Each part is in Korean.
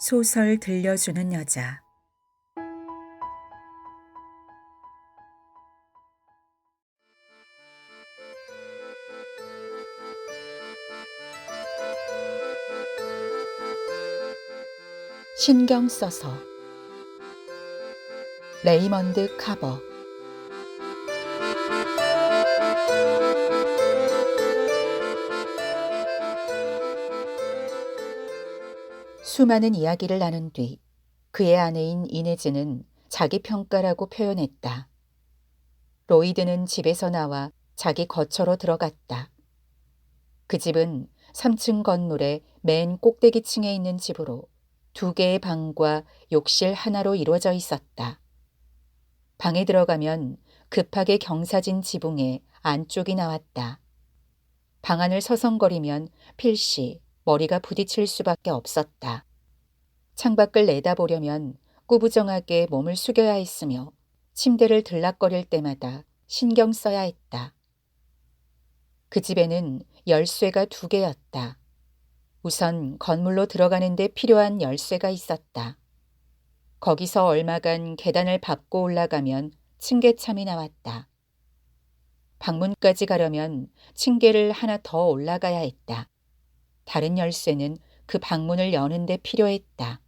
소설 들려주는 여자. 신경 써서. 레이먼드 카버. 수많은 이야기를 나눈 뒤 그의 아내인 이네즈는 자기 평가라고 표현했다. 로이드는 집에서 나와 자기 거처로 들어갔다. 그 집은 3층 건물의 맨 꼭대기층에 있는 집으로 2개의 방과 욕실 하나로 이루어져 있었다. 방에 들어가면 급하게 경사진 지붕에 안쪽이 나왔다. 방 안을 서성거리면 필시 머리가 부딪힐 수밖에 없었다. 창밖을 내다보려면 꾸부정하게 몸을 숙여야 했으며 침대를 들락거릴 때마다 신경 써야 했다. 그 집에는 열쇠가 2개였다. 우선 건물로 들어가는 데 필요한 열쇠가 있었다. 거기서 얼마간 계단을 밟고 올라가면 층계참이 나왔다. 방문까지 가려면 층계를 하나 더 올라가야 했다. 다른 열쇠는 그 방문을 여는 데 필요했다.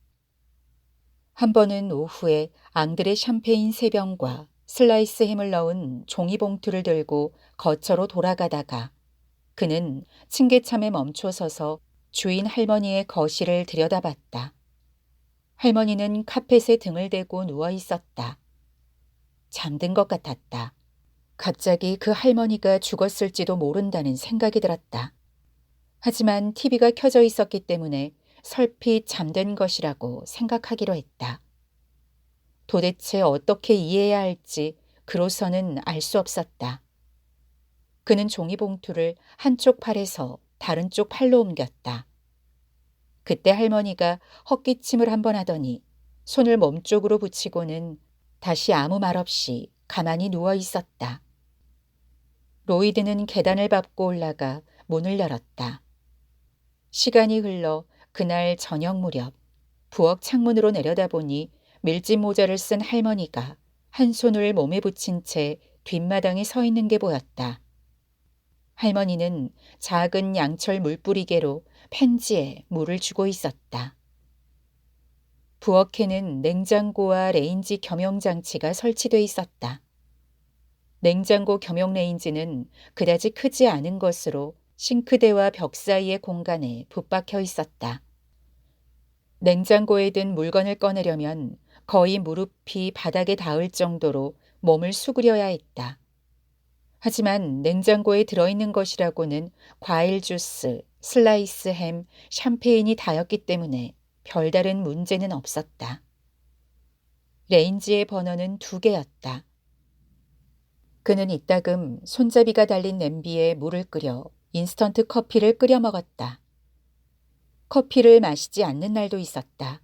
한 번은 오후에 앙드레 샴페인 3병과 슬라이스 햄을 넣은 종이봉투를 들고 거처로 돌아가다가 그는 층계참에 멈춰서서 주인 할머니의 거실을 들여다봤다. 할머니는 카펫에 등을 대고 누워 있었다. 잠든 것 같았다. 갑자기 그 할머니가 죽었을지도 모른다는 생각이 들었다. 하지만 TV가 켜져 있었기 때문에 설핏 잠든 것이라고 생각하기로 했다. 도대체 어떻게 이해해야 할지 그로서는 알 수 없었다. 그는 종이봉투를 한쪽 팔에서 다른 쪽 팔로 옮겼다. 그때 할머니가 헛기침을 한 번 하더니 손을 몸쪽으로 붙이고는 다시 아무 말 없이 가만히 누워 있었다. 로이드는 계단을 밟고 올라가 문을 열었다. 시간이 흘러 그날 저녁 무렵 부엌 창문으로 내려다보니 밀짚 모자를 쓴 할머니가 한 손을 몸에 붙인 채 뒷마당에 서 있는 게 보였다. 할머니는 작은 양철 물뿌리개로 펜지에 물을 주고 있었다. 부엌에는 냉장고와 레인지 겸용 장치가 설치돼 있었다. 냉장고 겸용 레인지는 그다지 크지 않은 것으로 싱크대와 벽 사이의 공간에 붙박혀 있었다. 냉장고에 든 물건을 꺼내려면 거의 무릎이 바닥에 닿을 정도로 몸을 수그려야 했다. 하지만 냉장고에 들어있는 것이라고는 과일 주스, 슬라이스 햄, 샴페인이 다였기 때문에 별다른 문제는 없었다. 레인지의 버너는 2개였다. 그는 이따금 손잡이가 달린 냄비에 물을 끓여 인스턴트 커피를 끓여 먹었다. 커피를 마시지 않는 날도 있었다.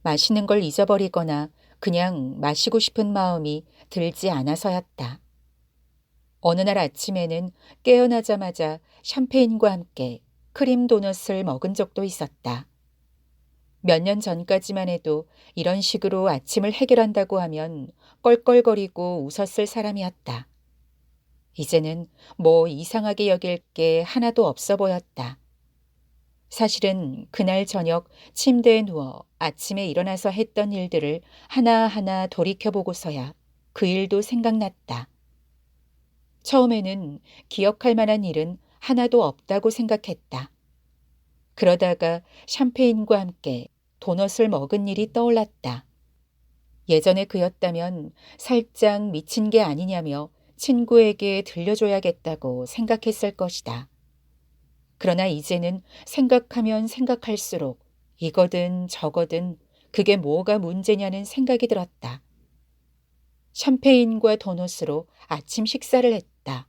마시는 걸 잊어버리거나 그냥 마시고 싶은 마음이 들지 않아서였다. 어느 날 아침에는 깨어나자마자 샴페인과 함께 크림 도넛을 먹은 적도 있었다. 몇 년 전까지만 해도 이런 식으로 아침을 해결한다고 하면 껄껄거리고 웃었을 사람이었다. 이제는 뭐 이상하게 여길 게 하나도 없어 보였다. 사실은 그날 저녁 침대에 누워 아침에 일어나서 했던 일들을 하나하나 돌이켜보고서야 그 일도 생각났다. 처음에는 기억할 만한 일은 하나도 없다고 생각했다. 그러다가 샴페인과 함께 도넛을 먹은 일이 떠올랐다. 예전에 그였다면 살짝 미친 게 아니냐며 친구에게 들려줘야겠다고 생각했을 것이다. 그러나 이제는 생각하면 생각할수록 이거든 저거든 그게 뭐가 문제냐는 생각이 들었다. 샴페인과 도넛으로 아침 식사를 했다.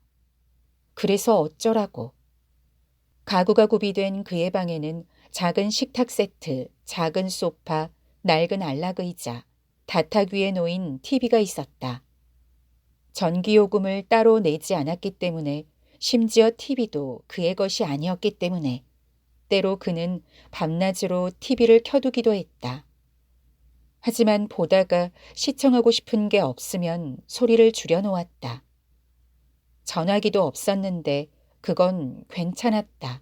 그래서 어쩌라고. 가구가 구비된 그의 방에는 작은 식탁 세트, 작은 소파, 낡은 안락의자, 다탁 위에 놓인 TV가 있었다. 전기요금을 따로 내지 않았기 때문에 심지어 TV도 그의 것이 아니었기 때문에 때로 그는 밤낮으로 TV를 켜두기도 했다. 하지만 보다가 시청하고 싶은 게 없으면 소리를 줄여놓았다. 전화기도 없었는데 그건 괜찮았다.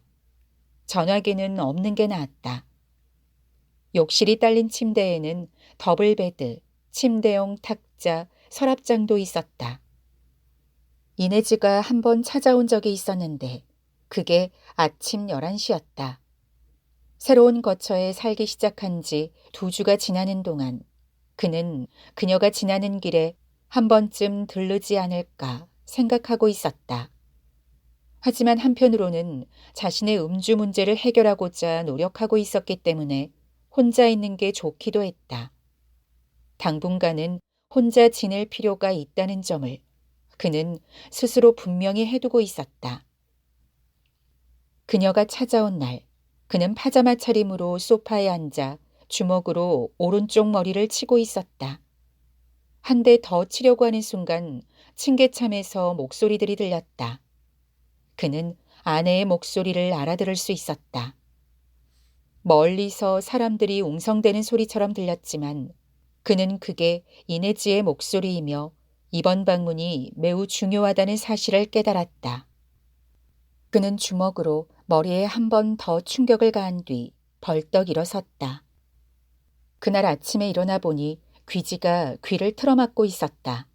전화기는 없는 게 나았다. 욕실이 딸린 침대에는 더블베드, 침대용 탁자, 서랍장도 있었다. 이내지가 한 번 찾아온 적이 있었는데 그게 아침 11시였다. 새로운 거처에 살기 시작한 지 2주가 지나는 동안 그는 그녀가 지나는 길에 한 번쯤 들르지 않을까 생각하고 있었다. 하지만 한편으로는 자신의 음주 문제를 해결하고자 노력하고 있었기 때문에 혼자 있는 게 좋기도 했다. 당분간은 혼자 지낼 필요가 있다는 점을 그는 스스로 분명히 해두고 있었다. 그녀가 찾아온 날, 그는 파자마 차림으로 소파에 앉아 주먹으로 오른쪽 머리를 치고 있었다. 한 대 더 치려고 하는 순간 층계참에서 목소리들이 들렸다. 그는 아내의 목소리를 알아들을 수 있었다. 멀리서 사람들이 웅성대는 소리처럼 들렸지만 그는 그게 이내지의 목소리이며 이번 방문이 매우 중요하다는 사실을 깨달았다. 그는 주먹으로 머리에 한 번 더 충격을 가한 뒤 벌떡 일어섰다. 그날 아침에 일어나 보니 귀지가 귀를 틀어막고 있었다.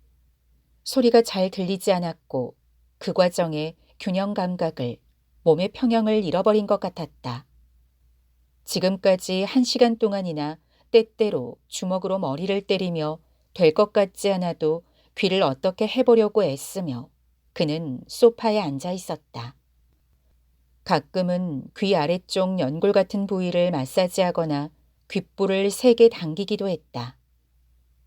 소리가 잘 들리지 않았고 그 과정에 균형 감각을, 몸의 평형을 잃어버린 것 같았다. 지금까지 1시간 동안이나 때때로 주먹으로 머리를 때리며 될 것 같지 않아도 귀를 어떻게 해보려고 애쓰며 그는 소파에 앉아 있었다. 가끔은 귀 아래쪽 연골 같은 부위를 마사지하거나 귓불을 세게 당기기도 했다.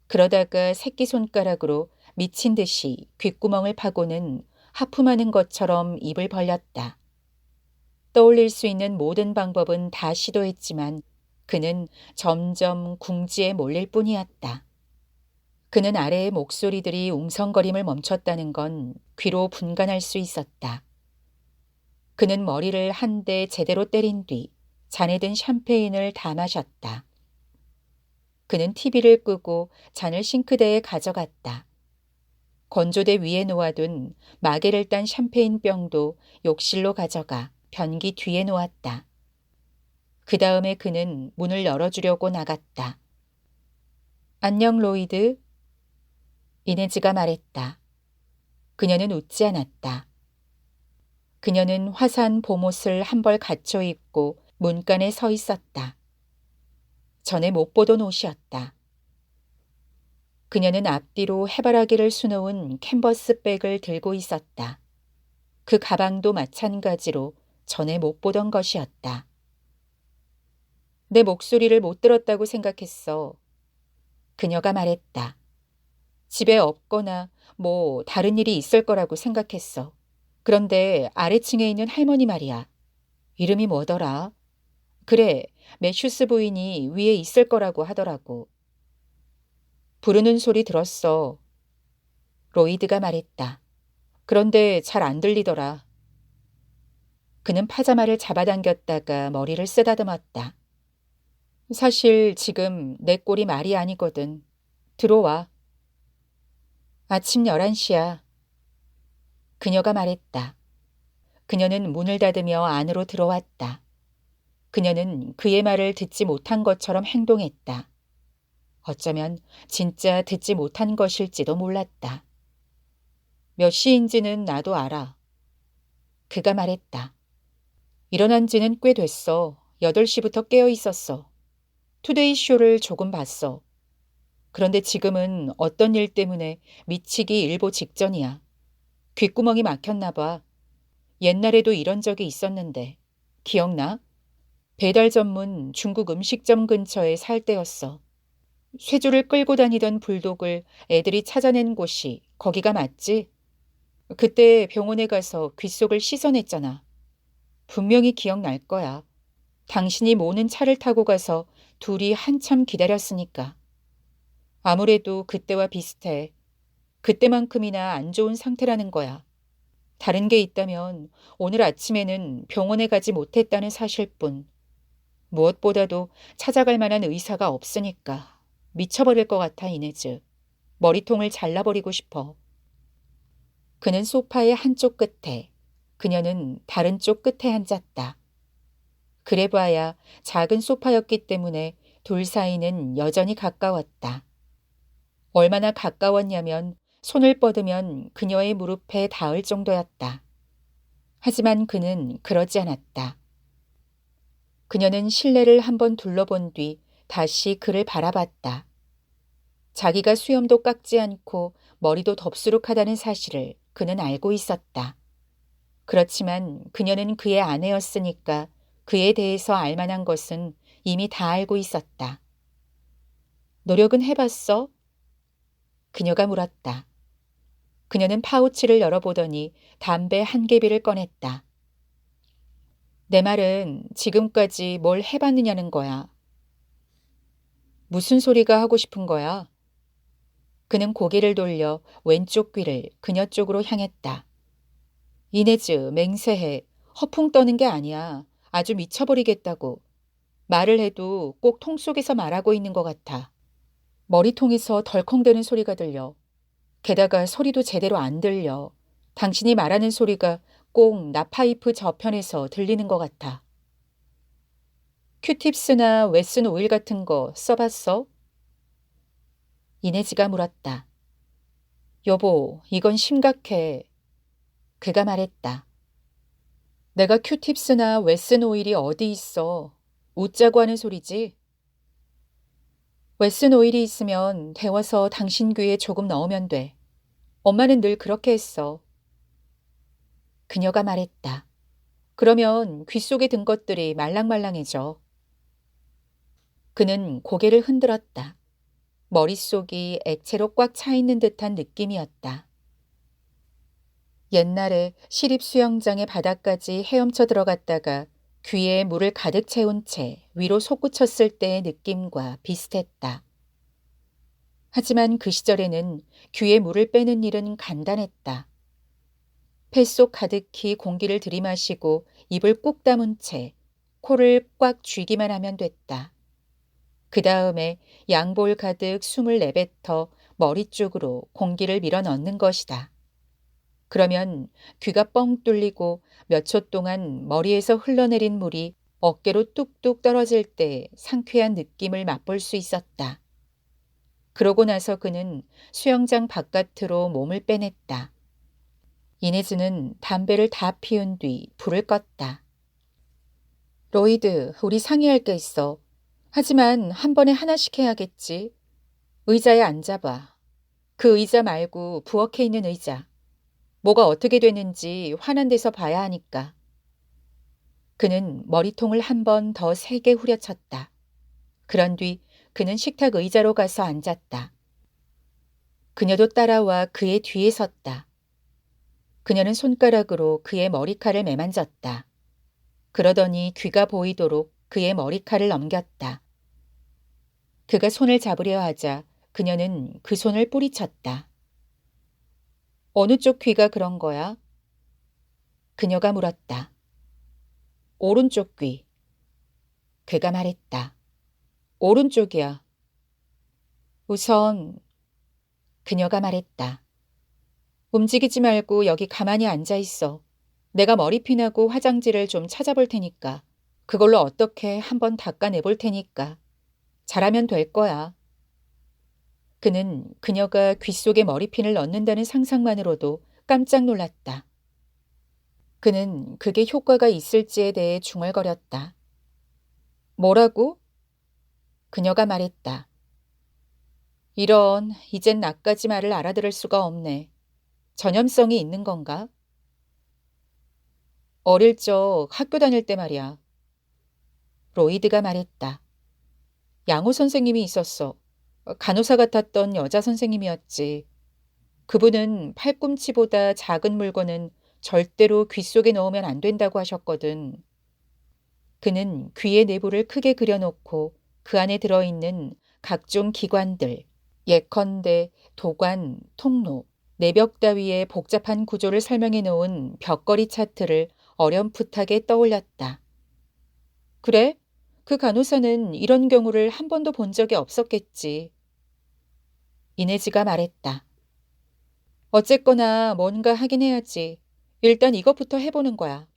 그러다가 새끼손가락으로 미친 듯이 귓구멍을 파고는 하품하는 것처럼 입을 벌렸다. 떠올릴 수 있는 모든 방법은 다 시도했지만 그는 점점 궁지에 몰릴 뿐이었다. 그는 아래의 목소리들이 웅성거림을 멈췄다는 건 귀로 분간할 수 있었다. 그는 머리를 한 대 제대로 때린 뒤 잔에 든 샴페인을 다 마셨다. 그는 TV를 끄고 잔을 싱크대에 가져갔다. 건조대 위에 놓아둔 마개를 딴 샴페인 병도 욕실로 가져가 변기 뒤에 놓았다. 그 다음에 그는 문을 열어주려고 나갔다. 안녕 로이드. 이네지가 말했다. 그녀는 웃지 않았다. 그녀는 화사한 봄옷을 한 벌 갖춰 입고 문간에 서 있었다. 전에 못 보던 옷이었다. 그녀는 앞뒤로 해바라기를 수놓은 캔버스 백을 들고 있었다. 그 가방도 마찬가지로 전에 못 보던 것이었다. 내 목소리를 못 들었다고 생각했어. 그녀가 말했다. 집에 없거나 뭐 다른 일이 있을 거라고 생각했어. 그런데 아래층에 있는 할머니 말이야. 이름이 뭐더라? 그래, 매슈스 부인이 위에 있을 거라고 하더라고. 부르는 소리 들었어. 로이드가 말했다. 그런데 잘 안 들리더라. 그는 파자마를 잡아당겼다가 머리를 쓰다듬었다. 사실 지금 내 꼴이 말이 아니거든. 들어와. 아침 11시야. 그녀가 말했다. 그녀는 문을 닫으며 안으로 들어왔다. 그녀는 그의 말을 듣지 못한 것처럼 행동했다. 어쩌면 진짜 듣지 못한 것일지도 몰랐다. 몇 시인지는 나도 알아. 그가 말했다. 일어난 지는 꽤 됐어. 8시부터 깨어 있었어. 투데이 쇼를 조금 봤어. 그런데 지금은 어떤 일 때문에 미치기 일보 직전이야. 귓구멍이 막혔나 봐. 옛날에도 이런 적이 있었는데. 기억나? 배달 전문 중국 음식점 근처에 살 때였어. 쇠줄을 끌고 다니던 불독을 애들이 찾아낸 곳이 거기가 맞지? 그때 병원에 가서 귓속을 씻어냈잖아. 분명히 기억날 거야. 당신이 모는 차를 타고 가서 둘이 한참 기다렸으니까. 아무래도 그때와 비슷해. 그때만큼이나 안 좋은 상태라는 거야. 다른 게 있다면 오늘 아침에는 병원에 가지 못했다는 사실뿐. 무엇보다도 찾아갈 만한 의사가 없으니까 미쳐버릴 것 같아 이네즈. 머리통을 잘라버리고 싶어. 그는 소파의 한쪽 끝에, 그녀는 다른 쪽 끝에 앉았다. 그래봐야 작은 소파였기 때문에 둘 사이는 여전히 가까웠다. 얼마나 가까웠냐면 손을 뻗으면 그녀의 무릎에 닿을 정도였다. 하지만 그는 그러지 않았다. 그녀는 실내를 한번 둘러본 뒤 다시 그를 바라봤다. 자기가 수염도 깎지 않고 머리도 덥수룩하다는 사실을 그는 알고 있었다. 그렇지만 그녀는 그의 아내였으니까 그에 대해서 알 만한 것은 이미 다 알고 있었다. 노력은 해봤어? 그녀가 물었다. 그녀는 파우치를 열어보더니 담배 한 개비를 꺼냈다. 내 말은 지금까지 뭘 해봤느냐는 거야. 무슨 소리가 하고 싶은 거야? 그는 고개를 돌려 왼쪽 귀를 그녀 쪽으로 향했다. 이네즈, 맹세해. 허풍 떠는 게 아니야. 아주 미쳐버리겠다고. 말을 해도 꼭 통 속에서 말하고 있는 것 같아. 머리통에서 덜컹대는 소리가 들려. 게다가 소리도 제대로 안 들려. 당신이 말하는 소리가 꼭 나 파이프 저편에서 들리는 것 같아. 큐팁스나 웨슨 오일 같은 거 써봤어? 이네즈가 물었다. 여보, 이건 심각해. 그가 말했다. 내가 큐팁스나 웨슨 오일이 어디 있어. 웃자고 하는 소리지? 웨슨 오일이 있으면 데워서 당신 귀에 조금 넣으면 돼. 엄마는 늘 그렇게 했어. 그녀가 말했다. 그러면 귀 속에 든 것들이 말랑말랑해져. 그는 고개를 흔들었다. 머릿속이 액체로 꽉 차 있는 듯한 느낌이었다. 옛날에 시립 수영장의 바닥까지 헤엄쳐 들어갔다가 귀에 물을 가득 채운 채 위로 솟구쳤을 때의 느낌과 비슷했다. 하지만 그 시절에는 귀에 물을 빼는 일은 간단했다. 뱃속 가득히 공기를 들이마시고 입을 꾹 다문 채 코를 꽉 쥐기만 하면 됐다. 그 다음에 양볼 가득 숨을 내뱉어 머리 쪽으로 공기를 밀어넣는 것이다. 그러면 귀가 뻥 뚫리고 몇 초 동안 머리에서 흘러내린 물이 어깨로 뚝뚝 떨어질 때 상쾌한 느낌을 맛볼 수 있었다. 그러고 나서 그는 수영장 바깥으로 몸을 빼냈다. 이네즈는 담배를 다 피운 뒤 불을 껐다. 로이드, 우리 상의할 게 있어. 하지만 한 번에 하나씩 해야겠지. 의자에 앉아봐. 그 의자 말고 부엌에 있는 의자. 뭐가 어떻게 되는지 환한 데서 봐야 하니까. 그는 머리통을 한 번 더 세게 후려쳤다. 그런 뒤 그는 식탁 의자로 가서 앉았다. 그녀도 따라와 그의 뒤에 섰다. 그녀는 손가락으로 그의 머리칼을 매만졌다. 그러더니 귀가 보이도록 그의 머리칼을 넘겼다. 그가 손을 잡으려 하자 그녀는 그 손을 뿌리쳤다. 어느 쪽 귀가 그런 거야? 그녀가 물었다. 오른쪽 귀. 그가 말했다. 오른쪽이야. 우선 그녀가 말했다. 움직이지 말고 여기 가만히 앉아 있어. 내가 머리핀하고 화장지를 좀 찾아볼 테니까. 그걸로 어떻게 한번 닦아내볼 테니까. 잘하면 될 거야. 그는 그녀가 귀 속에 머리핀을 넣는다는 상상만으로도 깜짝 놀랐다. 그는 그게 효과가 있을지에 대해 중얼거렸다. 뭐라고? 그녀가 말했다. 이런, 이젠 나까지 말을 알아들을 수가 없네. 전염성이 있는 건가? 어릴 적 학교 다닐 때 말이야. 로이드가 말했다. 양호 선생님이 있었어. 간호사 같았던 여자 선생님이었지. 그분은 팔꿈치보다 작은 물건은 절대로 귀 속에 넣으면 안 된다고 하셨거든. 그는 귀의 내부를 크게 그려놓고 그 안에 들어있는 각종 기관들, 예컨대 도관, 통로, 내벽 따위의 복잡한 구조를 설명해 놓은 벽걸이 차트를 어렴풋하게 떠올렸다. 그래? 그 간호사는 이런 경우를 한 번도 본 적이 없었겠지. 이내지가 말했다. 어쨌거나 뭔가 하긴 해야지. 일단 이것부터 해보는 거야.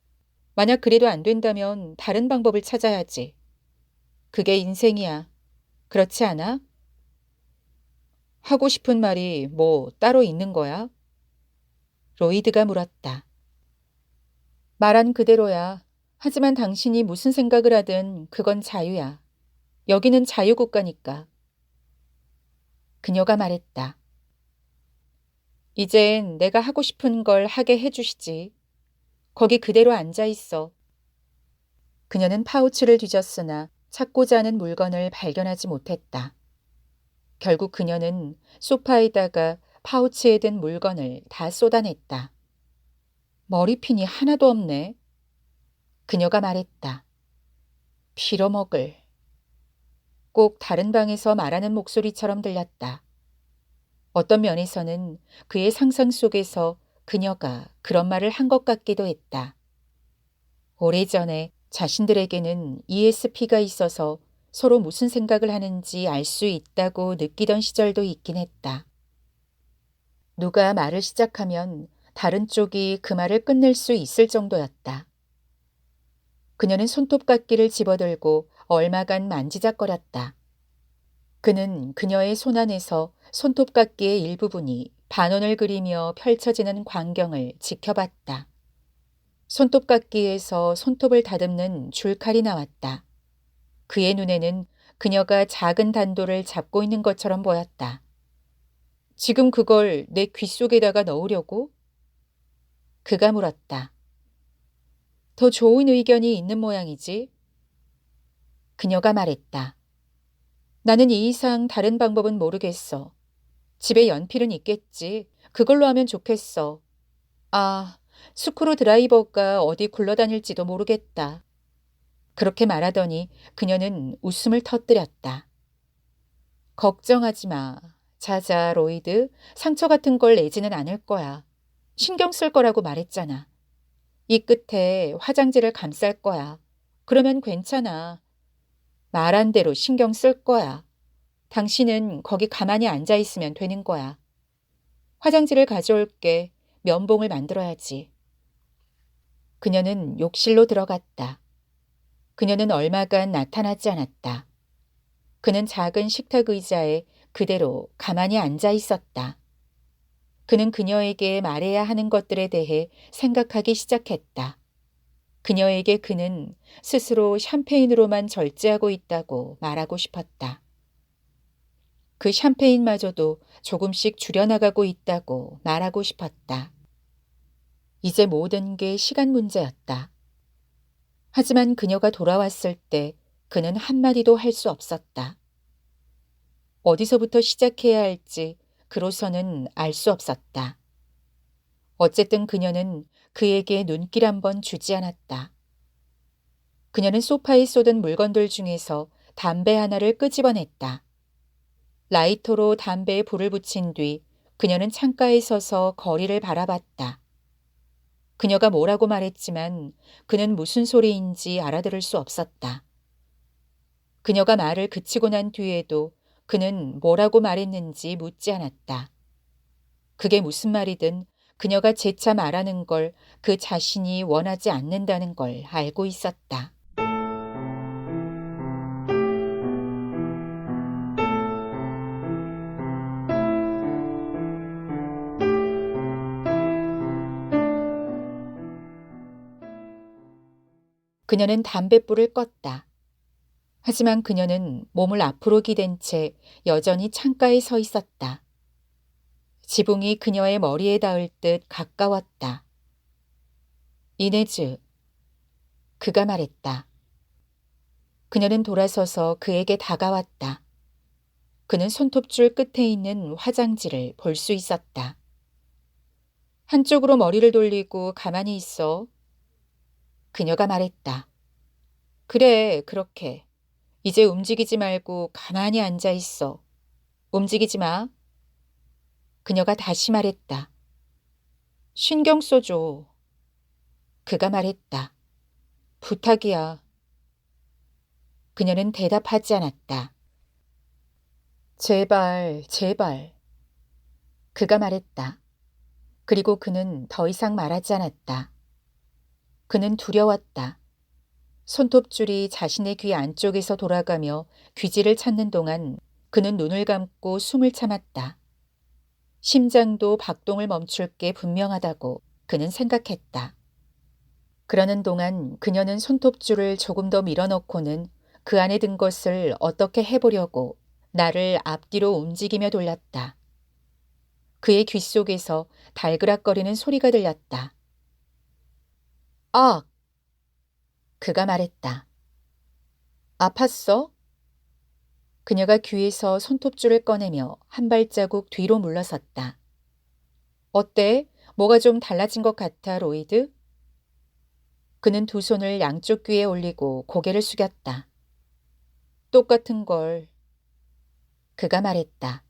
만약 그래도 안 된다면 다른 방법을 찾아야지. 그게 인생이야. 그렇지 않아? 하고 싶은 말이 뭐 따로 있는 거야? 로이드가 물었다. 말한 그대로야. 하지만 당신이 무슨 생각을 하든 그건 자유야. 여기는 자유국가니까. 그녀가 말했다. 이젠 내가 하고 싶은 걸 하게 해주시지. 거기 그대로 앉아 있어. 그녀는 파우치를 뒤졌으나 찾고자 하는 물건을 발견하지 못했다. 결국 그녀는 소파에다가 파우치에 든 물건을 다 쏟아냈다. 머리핀이 하나도 없네. 그녀가 말했다. 빌어먹을. 꼭 다른 방에서 말하는 목소리처럼 들렸다. 어떤 면에서는 그의 상상 속에서 그녀가 그런 말을 한 것 같기도 했다. 오래전에 자신들에게는 ESP가 있어서 서로 무슨 생각을 하는지 알 수 있다고 느끼던 시절도 있긴 했다. 누가 말을 시작하면 다른 쪽이 그 말을 끝낼 수 있을 정도였다. 그녀는 손톱깎이를 집어들고 얼마간 만지작거렸다. 그는 그녀의 손 안에서 손톱깎이의 일부분이 반원을 그리며 펼쳐지는 광경을 지켜봤다. 손톱깎이에서 손톱을 다듬는 줄칼이 나왔다. 그의 눈에는 그녀가 작은 단도를 잡고 있는 것처럼 보였다. 지금 그걸 내 귀 속에다가 넣으려고? 그가 물었다. 더 좋은 의견이 있는 모양이지? 그녀가 말했다. 나는 이 이상 다른 방법은 모르겠어. 집에 연필은 있겠지. 그걸로 하면 좋겠어. 아, 스크루 드라이버가 어디 굴러다닐지도 모르겠다. 그렇게 말하더니 그녀는 웃음을 터뜨렸다. 걱정하지 마. 자자, 로이드. 상처 같은 걸 내지는 않을 거야. 신경 쓸 거라고 말했잖아. 이 끝에 화장지를 감쌀 거야. 그러면 괜찮아. 말한 대로 신경 쓸 거야. 당신은 거기 가만히 앉아 있으면 되는 거야. 화장지를 가져올게. 면봉을 만들어야지. 그녀는 욕실로 들어갔다. 그녀는 얼마간 나타나지 않았다. 그는 작은 식탁 의자에 그대로 가만히 앉아 있었다. 그는 그녀에게 말해야 하는 것들에 대해 생각하기 시작했다. 그녀에게 그는 스스로 샴페인으로만 절제하고 있다고 말하고 싶었다. 그 샴페인마저도 조금씩 줄여나가고 있다고 말하고 싶었다. 이제 모든 게 시간 문제였다. 하지만 그녀가 돌아왔을 때 그는 한마디도 할 수 없었다. 어디서부터 시작해야 할지 그로서는 알 수 없었다. 어쨌든 그녀는 그에게 눈길 한 번 주지 않았다. 그녀는 소파에 쏟은 물건들 중에서 담배 하나를 끄집어냈다. 라이터로 담배에 불을 붙인 뒤 그녀는 창가에 서서 거리를 바라봤다. 그녀가 뭐라고 말했지만 그는 무슨 소리인지 알아들을 수 없었다. 그녀가 말을 그치고 난 뒤에도 그는 뭐라고 말했는지 묻지 않았다. 그게 무슨 말이든 그녀가 재차 말하는 걸 그 자신이 원하지 않는다는 걸 알고 있었다. 그녀는 담뱃불을 껐다. 하지만 그녀는 몸을 앞으로 기댄 채 여전히 창가에 서 있었다. 지붕이 그녀의 머리에 닿을 듯 가까웠다. 이네즈, 그가 말했다. 그녀는 돌아서서 그에게 다가왔다. 그는 손톱줄 끝에 있는 화장지를 볼 수 있었다. 한쪽으로 머리를 돌리고 가만히 있어. 그녀가 말했다. 그래, 그렇게. 이제 움직이지 말고 가만히 앉아 있어. 움직이지 마. 그녀가 다시 말했다. 신경 써줘. 그가 말했다. 부탁이야. 그녀는 대답하지 않았다. 제발, 제발. 그가 말했다. 그리고 그는 더 이상 말하지 않았다. 그는 두려웠다. 손톱줄이 자신의 귀 안쪽에서 돌아가며 귀지를 찾는 동안 그는 눈을 감고 숨을 참았다. 심장도 박동을 멈출 게 분명하다고 그는 생각했다. 그러는 동안 그녀는 손톱줄을 조금 더 밀어넣고는 그 안에 든 것을 어떻게 해보려고 나를 앞뒤로 움직이며 돌렸다. 그의 귀 속에서 달그락거리는 소리가 들렸다. 아! 그가 말했다. 아팠어? 그녀가 귀에서 손톱줄을 꺼내며 한 발자국 뒤로 물러섰다. 어때? 뭐가 좀 달라진 것 같아, 로이드? 그는 두 손을 양쪽 귀에 올리고 고개를 숙였다. 똑같은 걸. 그가 말했다.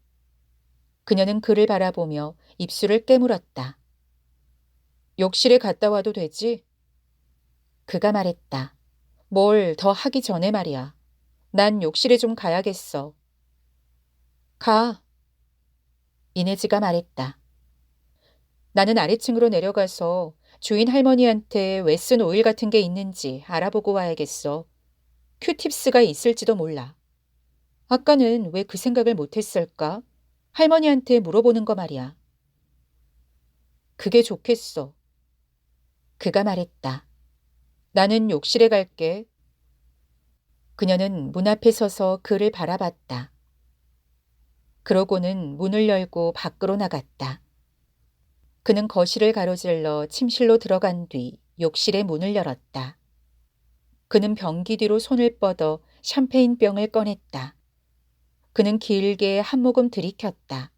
그녀는 그를 바라보며 입술을 깨물었다. 욕실에 갔다 와도 되지? 그가 말했다. 뭘 더 하기 전에 말이야. 난 욕실에 좀 가야겠어. 가. 이네즈가 말했다. 나는 아래층으로 내려가서 주인 할머니한테 왜 쓴 오일 같은 게 있는지 알아보고 와야겠어. 큐팁스가 있을지도 몰라. 아까는 왜 그 생각을 못했을까? 할머니한테 물어보는 거 말이야. 그게 좋겠어. 그가 말했다. 나는 욕실에 갈게. 그녀는 문 앞에 서서 그를 바라봤다. 그러고는 문을 열고 밖으로 나갔다. 그는 거실을 가로질러 침실로 들어간 뒤 욕실의 문을 열었다. 그는 변기 뒤로 손을 뻗어 샴페인 병을 꺼냈다. 그는 길게 한 모금 들이켰다.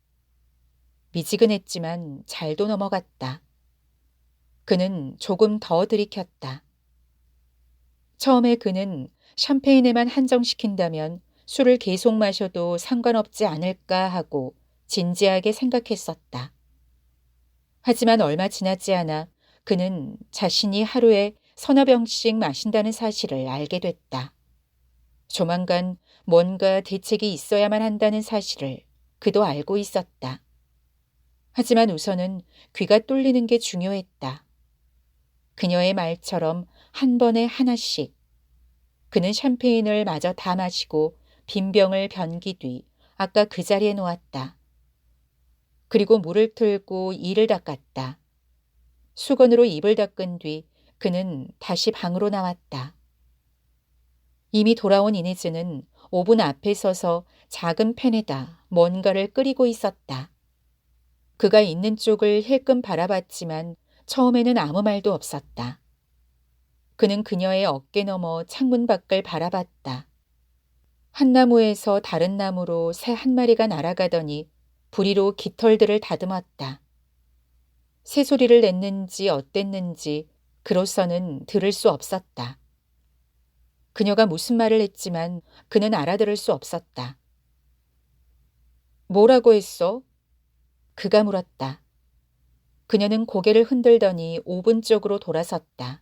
미지근했지만 잘도 넘어갔다. 그는 조금 더 들이켰다. 처음에 그는 샴페인에만 한정시킨다면 술을 계속 마셔도 상관없지 않을까 하고 진지하게 생각했었다. 하지만 얼마 지나지 않아 그는 자신이 하루에 서너 병씩 마신다는 사실을 알게 됐다. 조만간 뭔가 대책이 있어야만 한다는 사실을 그도 알고 있었다. 하지만 우선은 귀가 뚫리는 게 중요했다. 그녀의 말처럼 한 번에 하나씩. 그는 샴페인을 마저 다 마시고 빈 병을 변기 뒤 아까 그 자리에 놓았다. 그리고 물을 틀고 이를 닦았다. 수건으로 입을 닦은 뒤 그는 다시 방으로 나왔다. 이미 돌아온 이네즈는 오븐 앞에 서서 작은 팬에다 뭔가를 끓이고 있었다. 그가 있는 쪽을 힐끔 바라봤지만 처음에는 아무 말도 없었다. 그는 그녀의 어깨 너머 창문 밖을 바라봤다. 한 나무에서 다른 나무로 새 한 마리가 날아가더니 부리로 깃털들을 다듬었다. 새소리를 냈는지 어땠는지 그로서는 들을 수 없었다. 그녀가 무슨 말을 했지만 그는 알아들을 수 없었다. 뭐라고 했어? 그가 물었다. 그녀는 고개를 흔들더니 오븐 쪽으로 돌아섰다.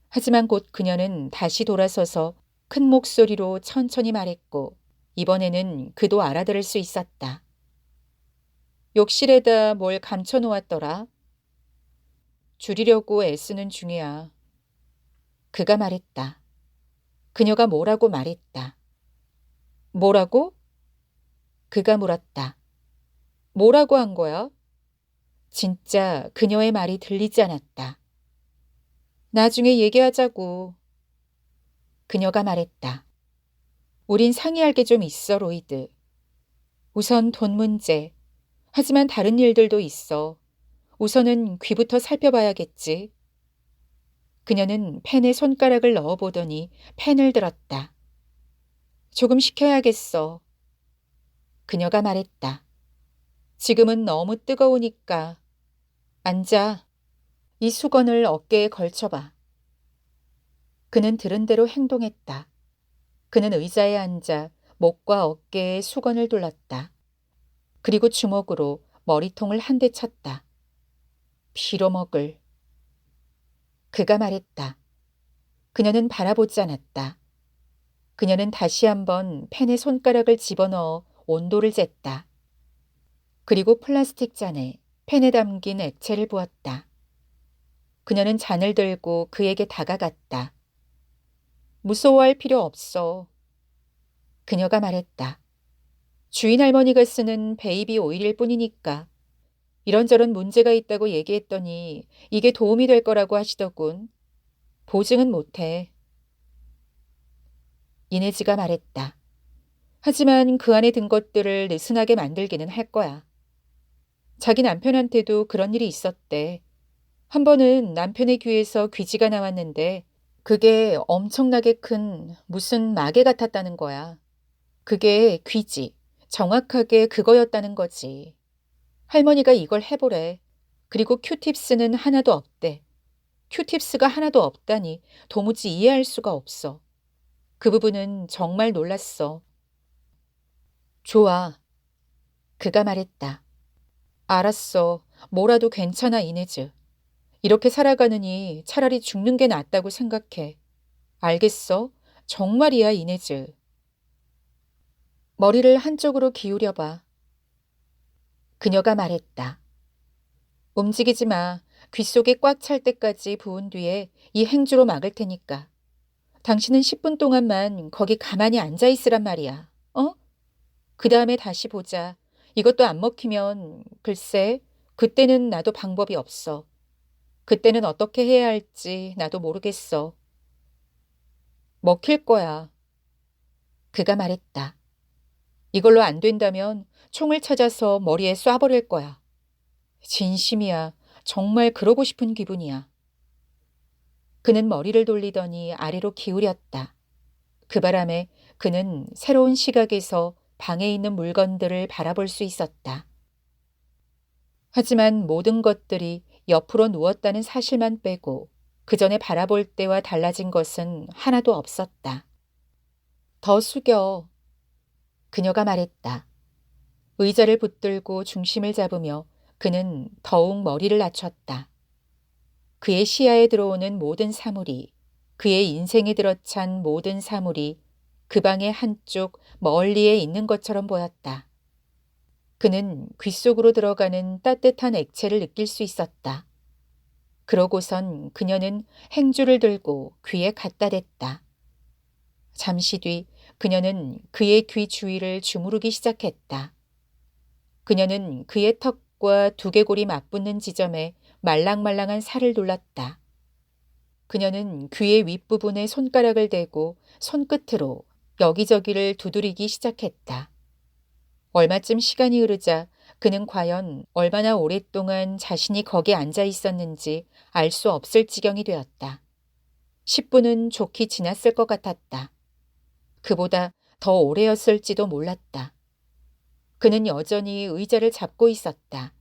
하지만 곧 그녀는 다시 돌아서서 큰 목소리로 천천히 말했고 이번에는 그도 알아들을 수 있었다. 욕실에다 뭘 감춰놓았더라. 줄이려고 애쓰는 중이야. 그가 말했다. 그녀가 뭐라고 말했다. 뭐라고? 그가 물었다. 뭐라고 한 거야? 진짜 그녀의 말이 들리지 않았다. 나중에 얘기하자고. 그녀가 말했다. 우린 상의할 게 좀 있어, 로이드. 우선 돈 문제. 하지만 다른 일들도 있어. 우선은 귀부터 살펴봐야겠지. 그녀는 펜에 손가락을 넣어보더니 펜을 들었다. 조금 식혀야겠어. 그녀가 말했다. 지금은 너무 뜨거우니까. 앉아. 이 수건을 어깨에 걸쳐봐. 그는 들은 대로 행동했다. 그는 의자에 앉아 목과 어깨에 수건을 둘렀다. 그리고 주먹으로 머리통을 한 대 쳤다. 빌어먹을. 그가 말했다. 그녀는 바라보지 않았다. 그녀는 다시 한번 펜에 손가락을 집어넣어 온도를 쟀다. 그리고 플라스틱 잔에 펜에 담긴 액체를 부었다. 그녀는 잔을 들고 그에게 다가갔다. 무서워할 필요 없어. 그녀가 말했다. 주인 할머니가 쓰는 베이비 오일일 뿐이니까. 이런저런 문제가 있다고 얘기했더니 이게 도움이 될 거라고 하시더군. 보증은 못해. 이네즈가 말했다. 하지만 그 안에 든 것들을 느슨하게 만들기는 할 거야. 자기 남편한테도 그런 일이 있었대. 한 번은 남편의 귀에서 귀지가 나왔는데 그게 엄청나게 큰 무슨 마개 같았다는 거야. 그게 귀지. 정확하게 그거였다는 거지. 할머니가 이걸 해보래. 그리고 큐팁스는 하나도 없대. 큐팁스가 하나도 없다니 도무지 이해할 수가 없어. 그 부분은 정말 놀랐어. 좋아. 그가 말했다. 알았어. 뭐라도 괜찮아, 이네즈. 이렇게 살아가느니 차라리 죽는 게 낫다고 생각해. 알겠어? 정말이야, 이네즈. 머리를 한쪽으로 기울여봐. 그녀가 말했다. 움직이지 마. 귓속에 꽉 찰 때까지 부은 뒤에 이 행주로 막을 테니까. 당신은 10분 동안만 거기 가만히 앉아 있으란 말이야. 어? 그 다음에 다시 보자. 이것도 안 먹히면 글쎄, 그때는 나도 방법이 없어. 그때는 어떻게 해야 할지 나도 모르겠어. 먹힐 거야. 그가 말했다. 이걸로 안 된다면 총을 찾아서 머리에 쏴버릴 거야. 진심이야. 정말 그러고 싶은 기분이야. 그는 머리를 돌리더니 아래로 기울였다. 그 바람에 그는 새로운 시각에서 방에 있는 물건들을 바라볼 수 있었다. 하지만 모든 것들이 옆으로 누웠다는 사실만 빼고 그 전에 바라볼 때와 달라진 것은 하나도 없었다. 더 숙여. 그녀가 말했다. 의자를 붙들고 중심을 잡으며 그는 더욱 머리를 낮췄다. 그의 시야에 들어오는 모든 사물이, 그의 인생에 들어찬 모든 사물이 그 방의 한쪽 멀리에 있는 것처럼 보였다. 그는 귓속으로 들어가는 따뜻한 액체를 느낄 수 있었다. 그러고선 그녀는 행주를 들고 귀에 갖다 댔다. 잠시 뒤 그녀는 그의 귀 주위를 주무르기 시작했다. 그녀는 그의 턱과 두개골이 맞붙는 지점에 말랑말랑한 살을 눌렀다. 그녀는 귀의 윗부분에 손가락을 대고 손끝으로 여기저기를 두드리기 시작했다. 얼마쯤 시간이 흐르자 그는 과연 얼마나 오랫동안 자신이 거기 앉아 있었는지 알 수 없을 지경이 되었다. 10분은 좋게 지났을 것 같았다. 그보다 더 오래였을지도 몰랐다. 그는 여전히 의자를 잡고 있었다.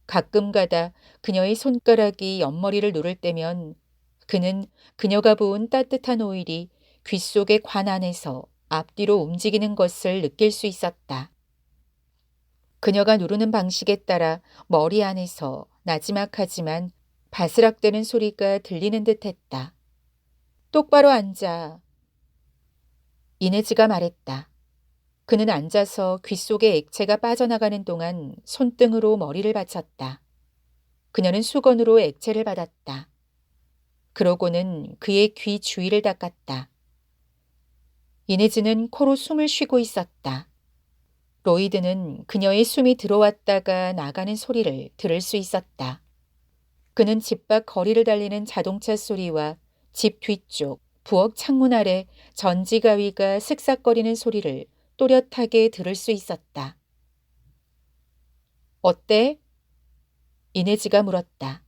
가끔가다 그녀의 손가락이 옆머리를 누를 때면 그는 그녀가 부은 따뜻한 오일이 귓속의 관 안에서 앞뒤로 움직이는 것을 느낄 수 있었다. 그녀가 누르는 방식에 따라 머리 안에서 나지막하지만 바스락대는 소리가 들리는 듯했다. 똑바로 앉아. 이네즈가 말했다. 그는 앉아서 귓속의 액체가 빠져나가는 동안 손등으로 머리를 받쳤다. 그녀는 수건으로 액체를 받았다. 그러고는 그의 귀 주위를 닦았다. 이네즈는 코로 숨을 쉬고 있었다. 로이드는 그녀의 숨이 들어왔다가 나가는 소리를 들을 수 있었다. 그는 집 밖 거리를 달리는 자동차 소리와 집 뒤쪽 부엌 창문 아래 전지 가위가 슥싹거리는 소리를 또렷하게 들을 수 있었다. 어때? 이네즈가 물었다.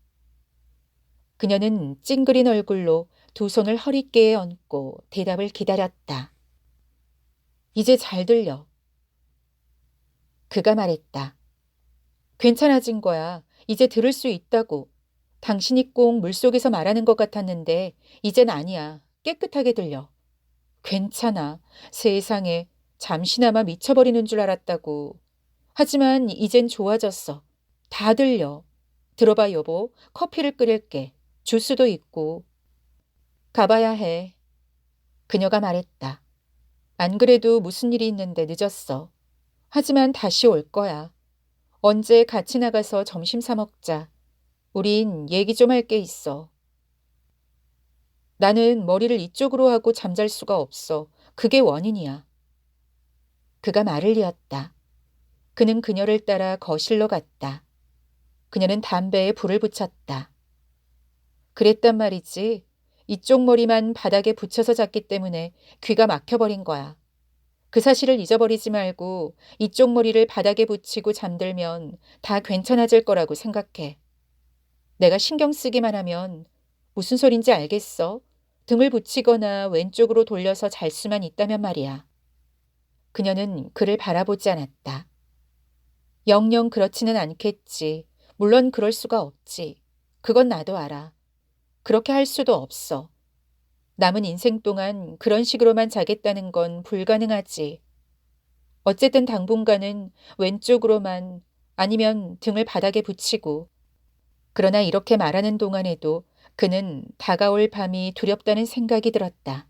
그녀는 찡그린 얼굴로 두 손을 허리께에 얹고 대답을 기다렸다. 이제 잘 들려. 그가 말했다. 괜찮아진 거야. 이제 들을 수 있다고. 당신이 꼭 물속에서 말하는 것 같았는데 이젠 아니야. 깨끗하게 들려. 괜찮아. 세상에 잠시나마 미쳐버리는 줄 알았다고. 하지만 이젠 좋아졌어. 다 들려. 들어봐 여보. 커피를 끓일게. 주스도 있고. 가봐야 해. 그녀가 말했다. 안 그래도 무슨 일이 있는데 늦었어. 하지만 다시 올 거야. 언제 같이 나가서 점심 사 먹자. 우린 얘기 좀 할 게 있어. 나는 머리를 이쪽으로 하고 잠잘 수가 없어. 그게 원인이야. 그가 말을 이었다. 그는 그녀를 따라 거실로 갔다. 그녀는 담배에 불을 붙였다. 그랬단 말이지. 이쪽 머리만 바닥에 붙여서 잤기 때문에 귀가 막혀버린 거야. 그 사실을 잊어버리지 말고 이쪽 머리를 바닥에 붙이고 잠들면 다 괜찮아질 거라고 생각해. 내가 신경 쓰기만 하면 무슨 소린지 알겠어? 등을 붙이거나 왼쪽으로 돌려서 잘 수만 있다면 말이야. 그녀는 그를 바라보지 않았다. 영영 그렇지는 않겠지. 물론 그럴 수가 없지. 그건 나도 알아. 그렇게 할 수도 없어. 남은 인생 동안 그런 식으로만 자겠다는 건 불가능하지. 어쨌든 당분간은 왼쪽으로만 아니면 등을 바닥에 붙이고. 그러나 이렇게 말하는 동안에도 그는 다가올 밤이 두렵다는 생각이 들었다.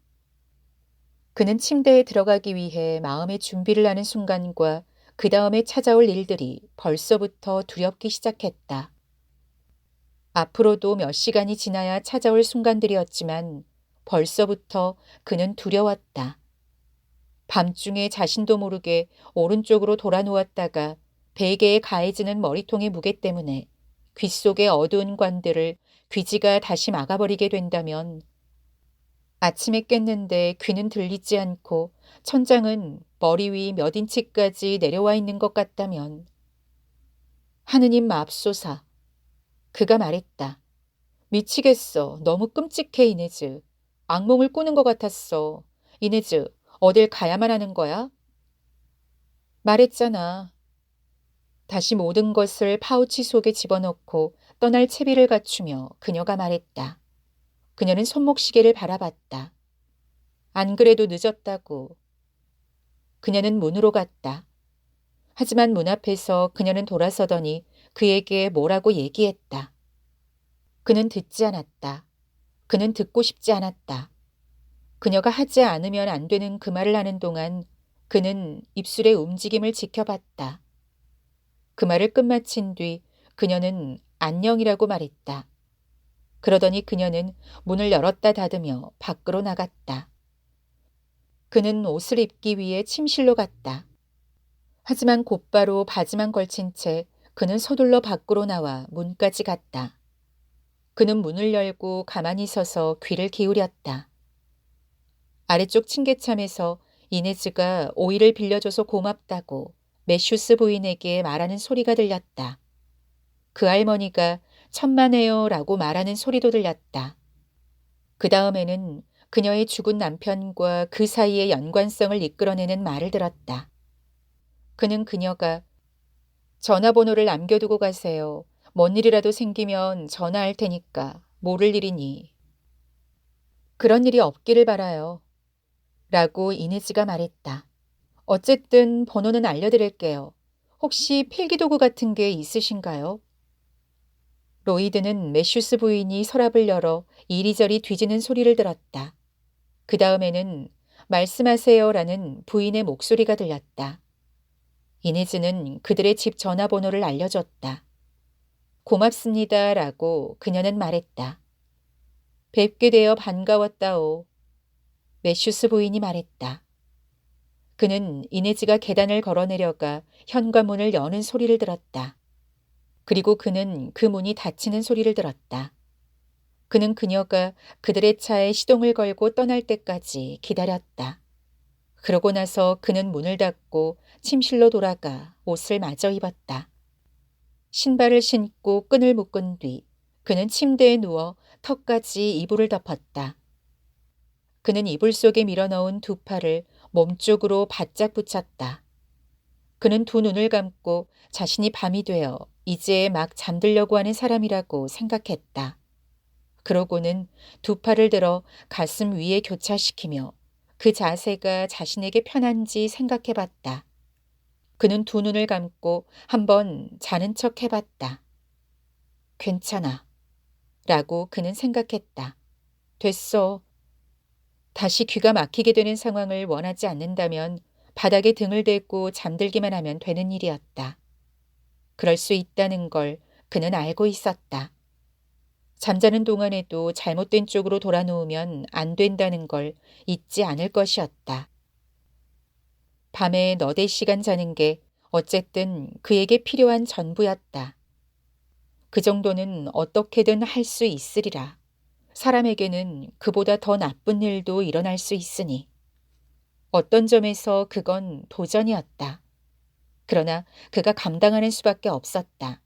그는 침대에 들어가기 위해 마음의 준비를 하는 순간과 그 다음에 찾아올 일들이 벌써부터 두렵기 시작했다. 앞으로도 몇 시간이 지나야 찾아올 순간들이었지만 벌써부터 그는 두려웠다. 밤중에 자신도 모르게 오른쪽으로 돌아 누웠다가 베개에 가해지는 머리통의 무게 때문에 귀 속의 어두운 관들을 귀지가 다시 막아버리게 된다면 아침에 깼는데 귀는 들리지 않고 천장은 머리 위 몇 인치까지 내려와 있는 것 같다면 하느님 맙소사. 그가 말했다. 미치겠어. 너무 끔찍해 이네즈. 악몽을 꾸는 것 같았어. 이네즈 어딜 가야만 하는 거야? 말했잖아. 다시 모든 것을 파우치 속에 집어넣고 떠날 채비를 갖추며 그녀가 말했다. 그녀는 손목시계를 바라봤다. 안 그래도 늦었다고. 그녀는 문으로 갔다. 하지만 문 앞에서 그녀는 돌아서더니 그에게 뭐라고 얘기했다. 그는 듣지 않았다. 그는 듣고 싶지 않았다. 그녀가 하지 않으면 안 되는 그 말을 하는 동안 그는 입술의 움직임을 지켜봤다. 그 말을 끝마친 뒤 그녀는 안녕이라고 말했다. 그러더니 그녀는 문을 열었다 닫으며 밖으로 나갔다. 그는 옷을 입기 위해 침실로 갔다. 하지만 곧바로 바지만 걸친 채 그는 서둘러 밖으로 나와 문까지 갔다. 그는 문을 열고 가만히 서서 귀를 기울였다. 아래쪽 층계참에서 이네즈가 오이를 빌려줘서 고맙다고 매슈스 부인에게 말하는 소리가 들렸다. 그 할머니가 천만에요라고 말하는 소리도 들렸다. 그 다음에는 그녀의 죽은 남편과 그 사이의 연관성을 이끌어내는 말을 들었다. 그는 그녀가 전화번호를 남겨두고 가세요. 뭔 일이라도 생기면 전화할 테니까 모를 일이니. 그런 일이 없기를 바라요. 라고 이네즈가 말했다. 어쨌든 번호는 알려드릴게요. 혹시 필기도구 같은 게 있으신가요? 로이드는 매슈스 부인이 서랍을 열어 이리저리 뒤지는 소리를 들었다. 그 다음에는 말씀하세요라는 부인의 목소리가 들렸다. 이네즈는 그들의 집 전화번호를 알려줬다. 고맙습니다라고 그녀는 말했다. 뵙게 되어 반가웠다오. 매슈스 부인이 말했다. 그는 이네즈가 계단을 걸어내려가 현관문을 여는 소리를 들었다. 그리고 그는 그 문이 닫히는 소리를 들었다. 그는 그녀가 그들의 차에 시동을 걸고 떠날 때까지 기다렸다. 그러고 나서 그는 문을 닫고 침실로 돌아가 옷을 마저 입었다. 신발을 신고 끈을 묶은 뒤 그는 침대에 누워 턱까지 이불을 덮었다. 그는 이불 속에 밀어넣은 두 팔을 몸쪽으로 바짝 붙였다. 그는 두 눈을 감고 자신이 밤이 되어 이제 막 잠들려고 하는 사람이라고 생각했다. 그러고는 두 팔을 들어 가슴 위에 교차시키며 그 자세가 자신에게 편한지 생각해봤다. 그는 두 눈을 감고 한번 자는 척 해봤다. 괜찮아. 라고 그는 생각했다. 됐어. 다시 귀가 막히게 되는 상황을 원하지 않는다면 바닥에 등을 대고 잠들기만 하면 되는 일이었다. 그럴 수 있다는 걸 그는 알고 있었다. 잠자는 동안에도 잘못된 쪽으로 돌아 누우면 안 된다는 걸 잊지 않을 것이었다. 밤에 너댓 시간 자는 게 어쨌든 그에게 필요한 전부였다. 그 정도는 어떻게든 할 수 있으리라. 사람에게는 그보다 더 나쁜 일도 일어날 수 있으니. 어떤 점에서 그건 도전이었다. 그러나 그가 감당하는 수밖에 없었다.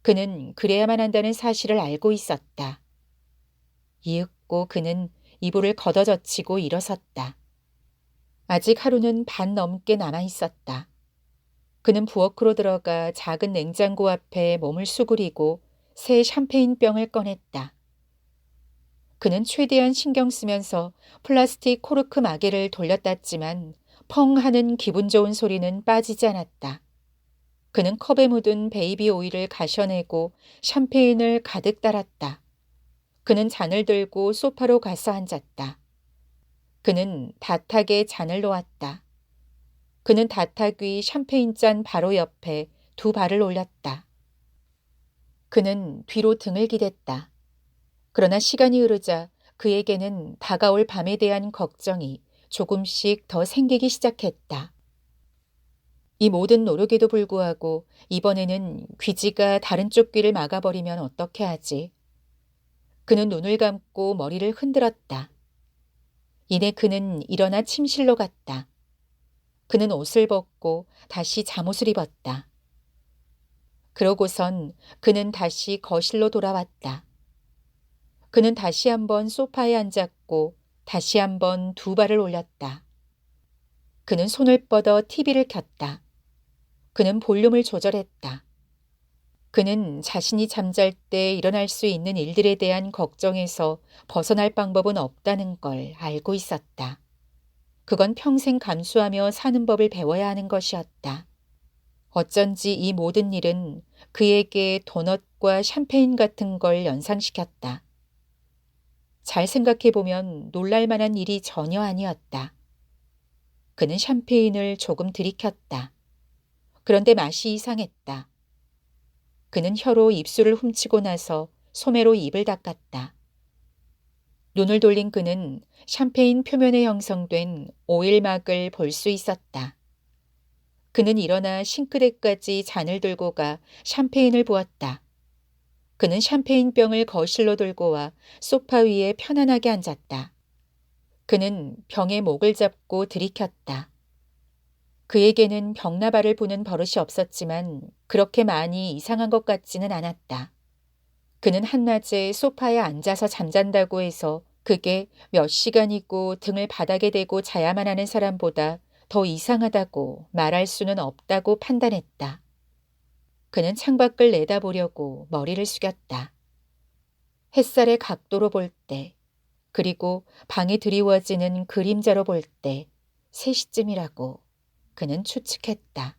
그는 그래야만 한다는 사실을 알고 있었다. 이윽고 그는 이불을 걷어젖히고 일어섰다. 아직 하루는 반 넘게 남아 있었다. 그는 부엌으로 들어가 작은 냉장고 앞에 몸을 수그리고 새 샴페인병을 꺼냈다. 그는 최대한 신경 쓰면서 플라스틱 코르크 마개를 돌렸다지만 펑 하는 기분 좋은 소리는 빠지지 않았다. 그는 컵에 묻은 베이비 오일을 가셔내고 샴페인을 가득 따랐다. 그는 잔을 들고 소파로 가서 앉았다. 그는 다탁에 잔을 놓았다. 그는 다탁 위 샴페인잔 바로 옆에 두 발을 올렸다. 그는 뒤로 등을 기댔다. 그러나 시간이 흐르자 그에게는 다가올 밤에 대한 걱정이 조금씩 더 생기기 시작했다. 이 모든 노력에도 불구하고 이번에는 귀지가 다른 쪽 귀를 막아버리면 어떻게 하지? 그는 눈을 감고 머리를 흔들었다. 이내 그는 일어나 침실로 갔다. 그는 옷을 벗고 다시 잠옷을 입었다. 그러고선 그는 다시 거실로 돌아왔다. 그는 다시 한번 소파에 앉았고 다시 한번 두 발을 올렸다. 그는 손을 뻗어 TV를 켰다. 그는 볼륨을 조절했다. 그는 자신이 잠잘 때 일어날 수 있는 일들에 대한 걱정에서 벗어날 방법은 없다는 걸 알고 있었다. 그건 평생 감수하며 사는 법을 배워야 하는 것이었다. 어쩐지 이 모든 일은 그에게 도넛과 샴페인 같은 걸 연상시켰다. 잘 생각해보면 놀랄 만한 일이 전혀 아니었다. 그는 샴페인을 조금 들이켰다. 그런데 맛이 이상했다. 그는 혀로 입술을 훔치고 나서 소매로 입을 닦았다. 눈을 돌린 그는 샴페인 표면에 형성된 오일막을 볼 수 있었다. 그는 일어나 싱크대까지 잔을 들고 가 샴페인을 부었다. 그는 샴페인병을 거실로 들고 와 소파 위에 편안하게 앉았다. 그는 병의 목을 잡고 들이켰다. 그에게는 병나발을 부는 버릇이 없었지만 그렇게 많이 이상한 것 같지는 않았다. 그는 한낮에 소파에 앉아서 잠잔다고 해서 그게 몇 시간이고 등을 바닥에 대고 자야만 하는 사람보다 더 이상하다고 말할 수는 없다고 판단했다. 그는 창밖을 내다보려고 머리를 숙였다. 햇살의 각도로 볼 때, 그리고 방에 드리워지는 그림자로 볼 때 3시쯤이라고 그는 추측했다.